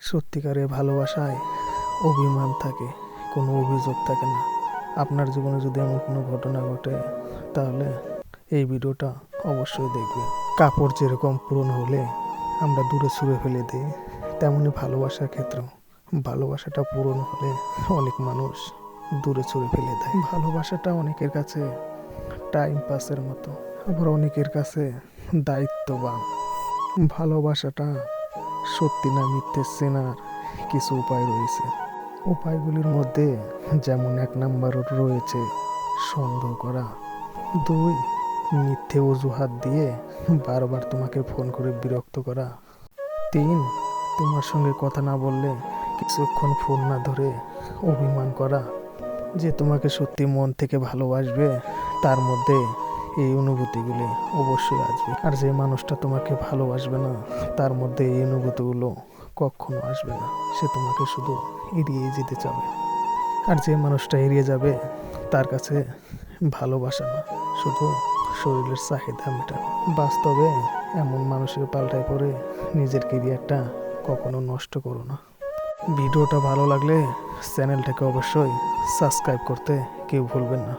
সত্যিকারের ভালোবাসায় অভিমান থাকে, কোনো অভিযোগ থাকে না। আপনার জীবনে যদি এমন কোনো ঘটনা ঘটে তাহলে এই ভিডিওটা অবশ্যই দেখবেন। কাপড় যেরকম পুরনো হলে আমরা দূরে ছুঁড়ে ফেলে দিই, তেমনি ভালোবাসার ক্ষেত্রেও ভালোবাসাটা পুরনো হলে অনেক মানুষ দূরে ছুঁড়ে ফেলে দেয়। ভালোবাসাটা অনেকের কাছে টাইম পাসের মতো, আবার অনেকের কাছে দায়িত্ববান। ভালোবাসাটা সত্যি না মিথ্যে চেনার কিছু উপায় রয়েছে। উপায়গুলির মধ্যে যেমন 1 নাম্বার রয়েছে সন্দেহ করা, 2 মিথ্যে অজুহাত দিয়ে বারবার তোমাকে ফোন করে বিরক্ত করা, 3 তোমার সঙ্গে কথা না বললে কিছুক্ষণ ফোন না ধরে অভিমান করা। যে তোমাকে সত্যি মন থেকে ভালোবাসবে তার মধ্যে এই অনুভূতিগুলি অবশ্যই আসবে, আর যে মানুষটা তোমাকে ভালোবাসবে না তার মধ্যে এই অনুভূতিগুলো কখনো আসবে না। সে তোমাকে শুধু এড়িয়ে যেতে চাবে, আর যে মানুষটা এড়িয়ে যাবে তার কাছে ভালোবাসা না, শুধু শরীরের চাহিদা মেটানো। বাস্তবে এমন মানুষের পাল্টায় পড়ে নিজের ক্যারিয়ারটা কখনো নষ্ট করো না। ভিডিওটা ভালো লাগলে চ্যানেলটাকে অবশ্যই সাবস্ক্রাইব করতে কেউ ভুলবেন না।